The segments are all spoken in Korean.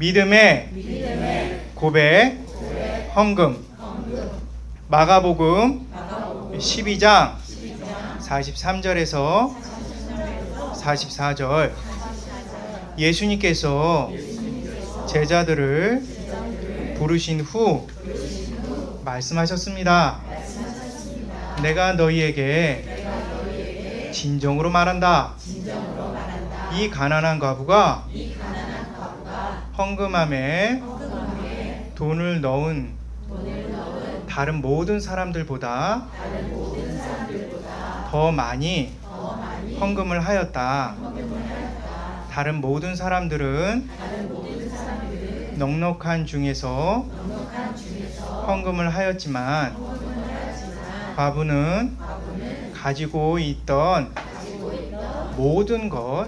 믿음의 고백, 헌금. 마가복음 12장 43절에서 44절. 예수님께서 제자들을 부르신 후 말씀하셨습니다. 내가 너희에게 진정으로 말한다. 이 가난한 과부가 헌금함에 돈을 넣은 다른 모든 사람들보다 더 많이 헌금을 하였다. 다른 모든 사람들은 넉넉한 중에서 헌금을 하였지만 과부는 가지고 있던 모든 것,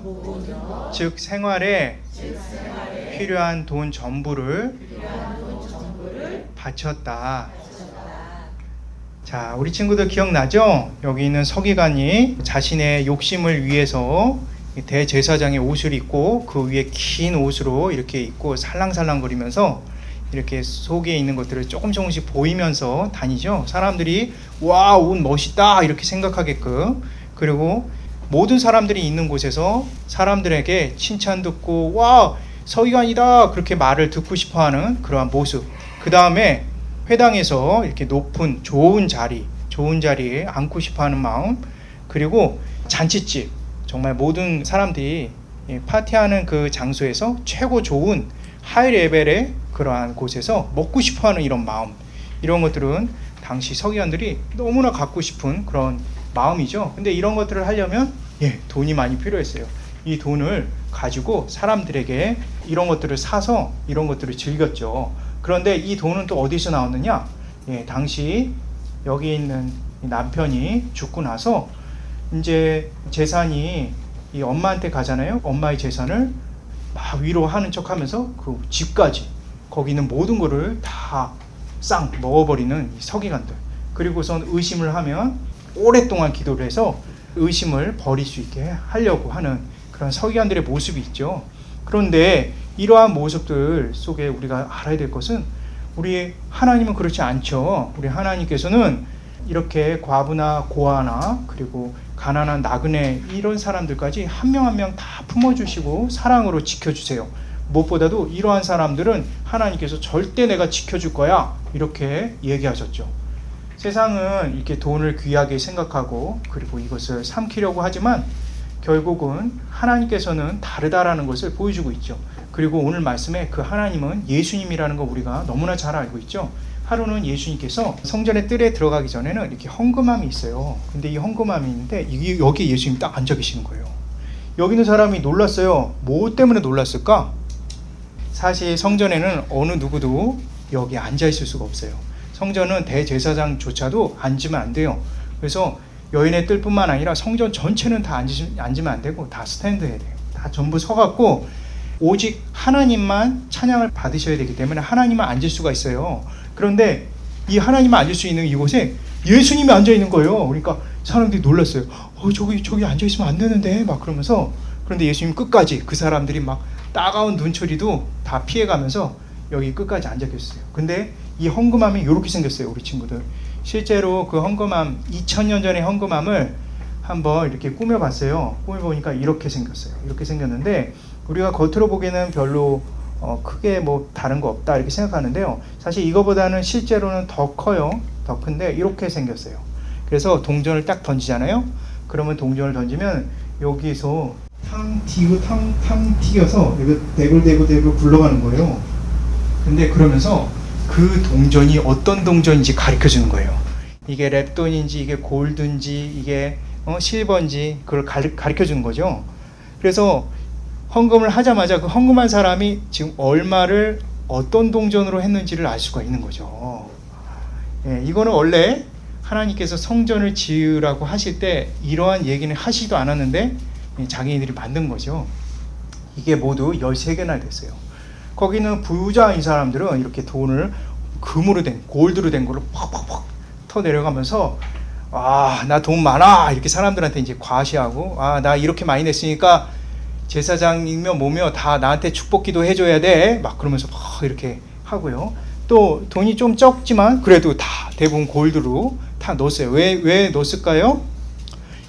즉 생활에 필요한 돈 전부를 바쳤다. 자, 우리 친구들 기억나죠? 여기 있는 서기관이 자신의 욕심을 위해서 대제사장의 옷을 입고 그 위에 긴 옷으로 이렇게 입고 살랑살랑거리면서 이렇게 속에 있는 것들을 조금씩 보이면서 다니죠. 사람들이 와, 옷 멋있다 이렇게 생각하게끔. 그리고 모든 사람들이 있는 곳에서 사람들에게 칭찬 듣고 와, 서기관이다 그렇게 말을 듣고 싶어하는 그러한 모습. 그 다음에 회당에서 이렇게 높은 좋은 자리에 앉고 싶어하는 마음. 그리고 잔치집, 정말 모든 사람들이 파티하는 그 장소에서 최고 좋은 하이 레벨의 그러한 곳에서 먹고 싶어하는 이런 마음. 이런 것들은 당시 서기관들이 너무나 갖고 싶은 그런 마음이죠. 근데 이런 것들을 하려면 돈이 많이 필요했어요. 이 돈을 가지고 사람들에게 이런 것들을 사서 이런 것들을 즐겼죠. 그런데 이 돈은 또 어디서 나왔느냐? 당시 여기 있는 남편이 죽고 나서 이제 재산이 이 엄마한테 가잖아요. 엄마의 재산을 막 위로하는 척하면서 그 집까지 거기 있는 모든 거를 다 싹 먹어버리는 이 서기관들. 그리고선 의심을 하면 오랫동안 기도를 해서 의심을 버릴 수 있게 하려고 하는 그런 서기관들의 모습이 있죠. 그런데 이러한 모습들 속에 우리가 알아야 될 것은 우리 하나님은 그렇지 않죠. 우리 하나님께서는 이렇게 과부나 고아나 그리고 가난한 나그네 이런 사람들까지 한 명 한 명 다 품어주시고 사랑으로 지켜주세요. 무엇보다도 이러한 사람들은 하나님께서 절대 내가 지켜줄 거야 이렇게 얘기하셨죠. 세상은 이렇게 돈을 귀하게 생각하고 그리고 이것을 삼키려고 하지만 결국은 하나님께서는 다르다라는 것을 보여주고 있죠. 그리고 오늘 말씀에 그 하나님은 예수님이라는 거 우리가 너무나 잘 알고 있죠. 하루는 예수님께서 성전의 뜰에 들어가기 전에는 이렇게 헌금함이 있어요. 근데 이 헌금함이 있는데 여기 예수님이 딱 앉아 계시는 거예요. 여기 있는 사람이 놀랐어요. 뭐 때문에 놀랐을까? 사실 성전에는 어느 누구도 여기 앉아 있을 수가 없어요. 성전은 대제사장조차도 앉으면 안 돼요. 그래서 여인의 뜰뿐만 아니라 성전 전체는 다 앉으면 안 되고 다 스탠드 해야 돼요. 다 전부 서갖고 오직 하나님만 찬양을 받으셔야 되기 때문에 하나님만 앉을 수가 있어요. 그런데 이 하나님만 앉을 수 있는 이곳에 예수님이 앉아 있는 거예요. 그러니까 사람들이 놀랐어요. 저기 앉아 있으면 안 되는데 막 그러면서. 그런데 예수님 끝까지 그 사람들이 막 따가운 눈초리도 다 피해가면서 여기 끝까지 앉아 계셨어요. 근데 이 헌금함이 이렇게 생겼어요. 우리 친구들 실제로 그 헌금함 2000년 전의 헌금함을 한번 이렇게 꾸며봤어요. 꾸며보니까 이렇게 생겼어요. 이렇게 생겼는데 우리가 겉으로 보기에는 별로 크게 뭐 다른 거 없다 이렇게 생각하는데요. 사실 이거보다는 실제로는 더 커요. 더 큰데 이렇게 생겼어요. 그래서 동전을 딱 던지잖아요. 그러면 동전을 던지면 여기서 탕 튀겨서 이거 대굴 굴러가는 거예요. 근데 그러면서 그 동전이 어떤 동전인지 가르쳐주는 거예요. 이게 랩돈인지 이게 골드인지 이게 실버인지 그걸 가르쳐주는 거죠. 그래서 헌금을 하자마자 그 헌금한 사람이 지금 얼마를 어떤 동전으로 했는지를 알 수가 있는 거죠. 이거는 원래 하나님께서 성전을 지으라고 하실 때 이러한 얘기는 하시지도 않았는데 자기들이 만든 거죠. 이게 모두 13개나 됐어요. 거기는 부자인 사람들은 이렇게 돈을 금으로 된 골드로 된 걸로 팍팍팍 터 내려가면서 나 돈 많아 이렇게 사람들한테 이제 과시하고 나 이렇게 많이 냈으니까 제사장이며 뭐며 다 나한테 축복기도 해줘야 돼. 막 그러면서 막 이렇게 하고요. 또 돈이 좀 적지만 그래도 다 대부분 골드로 다 넣었어요. 왜 넣었을까요?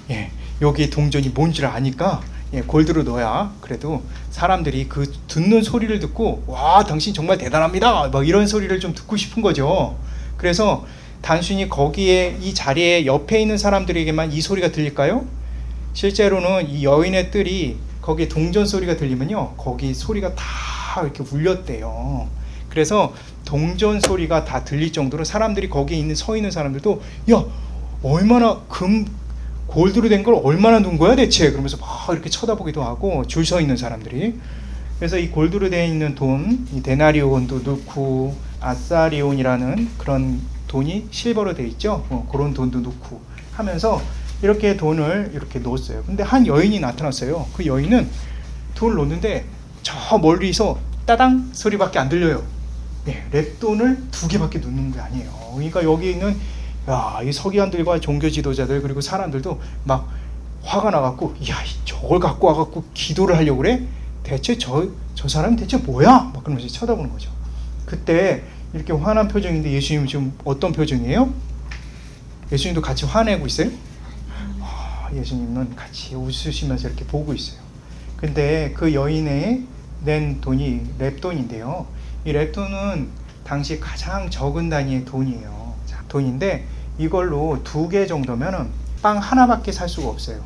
예, 여기 동전이 뭔지를 아니까 골드로 넣어야 그래도 사람들이 그 듣는 소리를 듣고 와 당신 정말 대단합니다 막 이런 소리를 좀 듣고 싶은 거죠. 그래서 단순히 거기에 이 자리에 옆에 있는 사람들에게만 이 소리가 들릴까요? 실제로는 이 여인의 뜰이 거기에 동전 소리가 들리면요 거기 소리가 다 이렇게 울렸대요. 그래서 동전 소리가 다 들릴 정도로 사람들이 거기에 서 있는 사람들도 야 얼마나 골드로 된 걸 얼마나 넣은 거야 대체 그러면서 막 이렇게 쳐다보기도 하고 줄 서 있는 사람들이. 그래서 이 골드로 되어 있는 돈, 이 데나리온도 넣고 아사리온이라는 그런 돈이 실버로 되어 있죠. 그런 돈도 넣고 하면서 이렇게 돈을 이렇게 넣었어요. 근데 한 여인이 나타났어요. 그 여인은 돈을 넣는데 저 멀리서 따당 소리밖에 안 들려요. 네, 랩돈을 2개밖에 넣는 게 아니에요. 그러니까 여기 있는 이 서기관들과 종교 지도자들 그리고 사람들도 막 화가 나갖고 야 저걸 갖고 와갖고 기도를 하려고 그래? 대체 저 사람이 대체 뭐야? 막 그러면서 쳐다보는 거죠. 그때 이렇게 화난 표정인데 예수님은 지금 어떤 표정이에요? 예수님도 같이 화내고 있어요? 예수님은 같이 웃으시면서 이렇게 보고 있어요. 근데 그 여인의 낸 돈이 랩돈인데요. 이 랩돈은 당시 가장 적은 단위의 돈이에요. 돈인데 이걸로 2개 정도면은 빵 하나밖에 살 수가 없어요.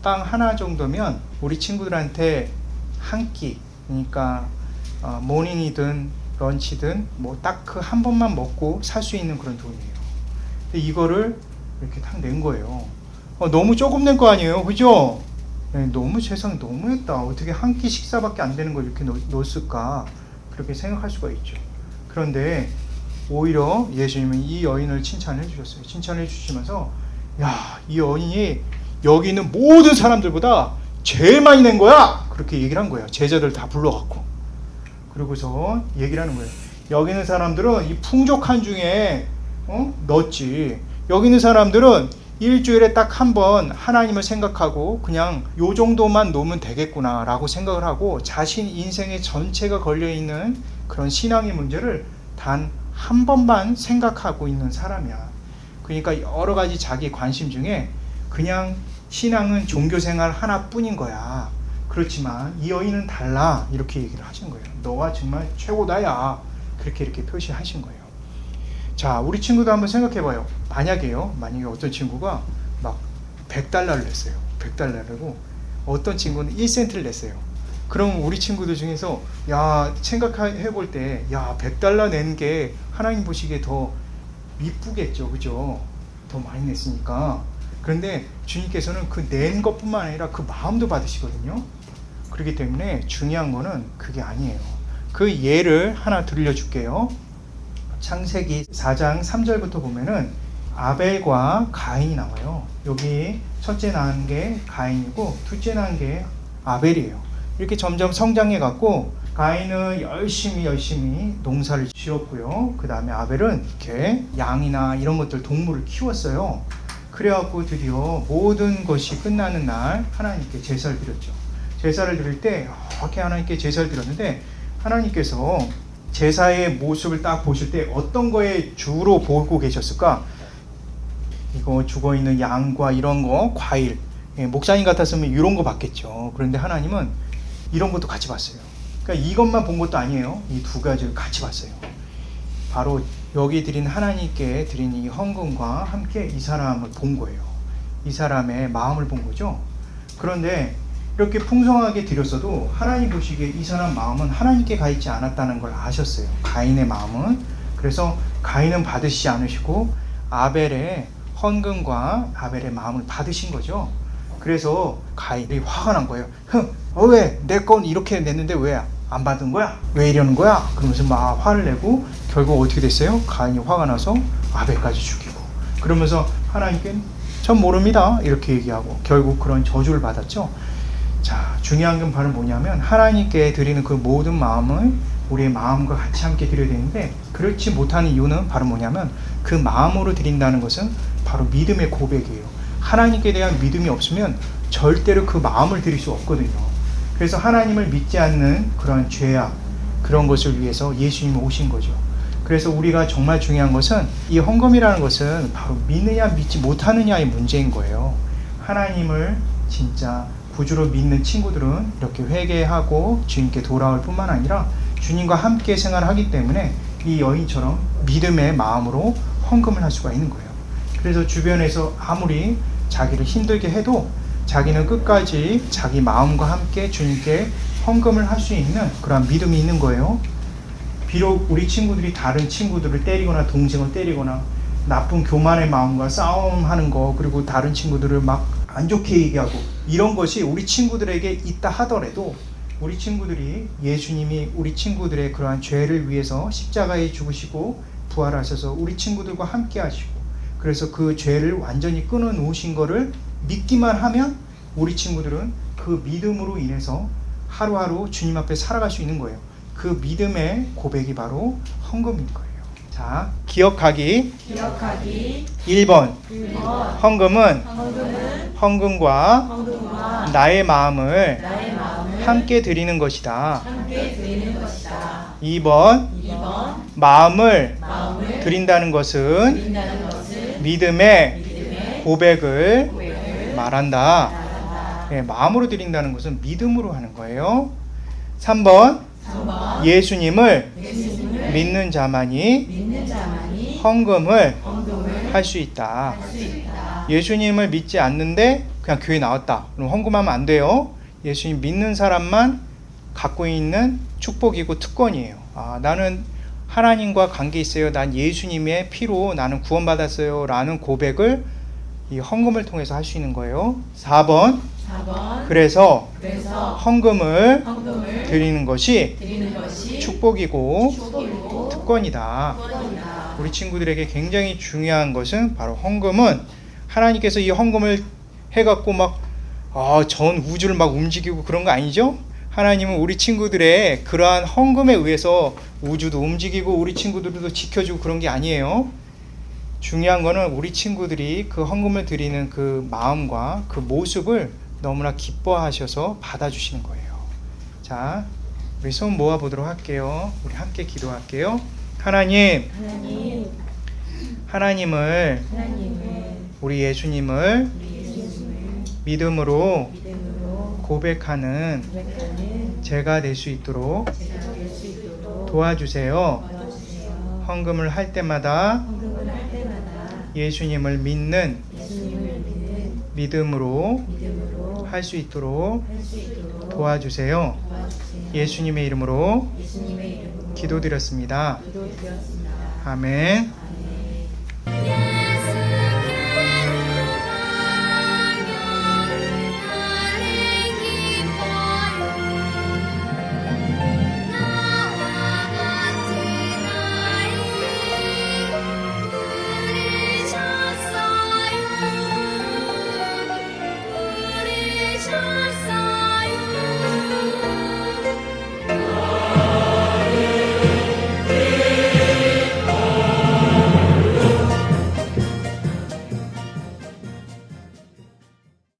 빵 하나 정도면 우리 친구들한테 한 끼, 그러니까 모닝이든 런치든 뭐 딱 그 한 번만 먹고 살 수 있는 그런 돈이에요. 근데 이거를 이렇게 딱 낸 거예요. 너무 조금 낸 거 아니에요, 그죠? 네, 너무 세상 너무했다. 어떻게 한 끼 식사밖에 안 되는 걸 이렇게 넣었을까? 그렇게 생각할 수가 있죠. 그런데 오히려 예수님은 이 여인을 칭찬해 주셨어요. 칭찬해 주시면서 야, 이 여인이 여기 있는 모든 사람들보다 제일 많이 낸 거야. 그렇게 얘기를 한 거예요. 제자들 다 불러갖고. 그리고서 얘기를 하는 거예요. 여기 있는 사람들은 이 풍족한 중에 넣었지. 여기 있는 사람들은 일주일에 딱 한 번 하나님을 생각하고 그냥 요 정도만 놓으면 되겠구나 라고 생각을 하고 자신 인생의 전체가 걸려있는 그런 신앙의 문제를 단 한 번만 생각하고 있는 사람이야. 그러니까 여러 가지 자기 관심 중에 그냥 신앙은 종교생활 하나뿐인 거야. 그렇지만 이 여인은 달라. 이렇게 얘기를 하신 거예요. 너가 정말 최고다야. 그렇게 이렇게 표시하신 거예요. 자, 우리 친구도 한번 생각해봐요. 만약에 어떤 친구가 막 100달러를 냈어요. 100달러라고 어떤 친구는 1센트를 냈어요. 그럼 우리 친구들 중에서 생각해 볼 때 100달러 낸 게 하나님 보시기에 더 이쁘겠죠. 그죠? 더 많이 냈으니까. 그런데 주님께서는 그 낸 것뿐만 아니라 그 마음도 받으시거든요. 그렇기 때문에 중요한 거는 그게 아니에요. 그 예를 하나 들려줄게요. 창세기 4장 3절부터 보면은 아벨과 가인이 나와요. 여기 첫째 낳은 게 가인이고 둘째 낳은 게 아벨이에요. 이렇게 점점 성장해 갖고 가인은 열심히 농사를 지었고요. 그 다음에 아벨은 이렇게 양이나 이런 것들 동물을 키웠어요. 그래갖고 드디어 모든 것이 끝나는 날 하나님께 제사를 드렸죠. 제사를 드릴 때 이렇게 하나님께 제사를 드렸는데 하나님께서 제사의 모습을 딱 보실 때 어떤 거에 주로 보고 계셨을까? 이거 죽어있는 양과 이런 거, 과일. 목사님 같았으면 이런 거 봤겠죠. 그런데 하나님은 이런 것도 같이 봤어요. 그러니까 이것만 본 것도 아니에요. 이 2가지를 같이 봤어요. 바로 여기 드린 하나님께 드린 이 헌금과 함께 이 사람을 본 거예요. 이 사람의 마음을 본 거죠. 그런데 이렇게 풍성하게 드렸어도 하나님 보시기에 이 사람 마음은 하나님께 가 있지 않았다는 걸 아셨어요. 가인의 마음은. 그래서 가인은 받으시지 않으시고 아벨의 헌금과 아벨의 마음을 받으신 거죠. 그래서 가인이 화가 난 거예요. 왜 내 건 이렇게 냈는데 왜 안 받은 거야? 왜 이러는 거야? 그러면서 막 화를 내고 결국 어떻게 됐어요? 가인이 화가 나서 아벨까지 죽이고 그러면서 하나님께 전 모릅니다 이렇게 얘기하고 결국 그런 저주를 받았죠. 자, 중요한 건 바로 뭐냐면 하나님께 드리는 그 모든 마음을 우리의 마음과 같이 함께 드려야 되는데 그렇지 못하는 이유는 바로 뭐냐면 그 마음으로 드린다는 것은 바로 믿음의 고백이에요. 하나님께 대한 믿음이 없으면 절대로 그 마음을 드릴 수 없거든요. 그래서 하나님을 믿지 않는 그런 죄악, 그런 것을 위해서 예수님이 오신 거죠. 그래서 우리가 정말 중요한 것은 이 헌금이라는 것은 바로 믿느냐 믿지 못하느냐의 문제인 거예요. 하나님을 진짜 구주로 믿는 친구들은 이렇게 회개하고 주님께 돌아올 뿐만 아니라 주님과 함께 생활하기 때문에 이 여인처럼 믿음의 마음으로 헌금을 할 수가 있는 거예요. 그래서 주변에서 아무리 자기를 힘들게 해도 자기는 끝까지 자기 마음과 함께 주님께 헌금을 할 수 있는 그런 믿음이 있는 거예요. 비록 우리 친구들이 다른 친구들을 때리거나 동생을 때리거나 나쁜 교만의 마음과 싸움하는 거, 그리고 다른 친구들을 막 안 좋게 얘기하고, 이런 것이 우리 친구들에게 있다 하더라도 우리 친구들이, 예수님이 우리 친구들의 그러한 죄를 위해서 십자가에 죽으시고 부활하셔서 우리 친구들과 함께 하시고, 그래서 그 죄를 완전히 끊어 놓으신 거를 믿기만 하면 우리 친구들은 그 믿음으로 인해서 하루하루 주님 앞에 살아갈 수 있는 거예요. 그 믿음의 고백이 바로 헌금인 거예요. 자, 기억하기 1번. 헌금은 헌금과 나의 마음을 함께 드리는 것이다. 2번. 마음을 드린다는 것은 믿음의 고백을 말한다. 네, 마음으로 드린다는 것은 믿음으로 하는 거예요. 3번. 예수님을 믿는 자만이 헌금을 할 수 있다. 예수님을 믿지 않는데 그냥 교회 나왔다, 그럼 헌금하면 안 돼요. 예수님 믿는 사람만 갖고 있는 축복이고 특권이에요. 나는 하나님과 관계 있어요, 난 예수님의 피로 나는 구원받았어요 라는 고백을 이 헌금을 통해서 할 수 있는 거예요. 4번. 그래서 헌금을 드리는 것이 축복이고 특권이다. 우리 친구들에게 굉장히 중요한 것은 바로 헌금은, 하나님께서 이 헌금을 해갖고 막 전 우주를 막 움직이고 그런 거 아니죠? 하나님은 우리 친구들의 그러한 헌금에 의해서 우주도 움직이고 우리 친구들도 지켜주고 그런 게 아니에요. 중요한 거는 우리 친구들이 그 헌금을 드리는 그 마음과 그 모습을 너무나 기뻐하셔서 받아주시는 거예요. 자, 우리 손 모아보도록 할게요. 우리 함께 기도할게요. 하나님을 우리 예수님을 믿음으로 고백하는 제가 될 수 있도록 도와주세요. 헌금을 할 때마다 예수님을 믿는 믿음으로 할 수 있도록 도와주세요. 예수님의 이름으로 기도드렸습니다. 아멘. 우리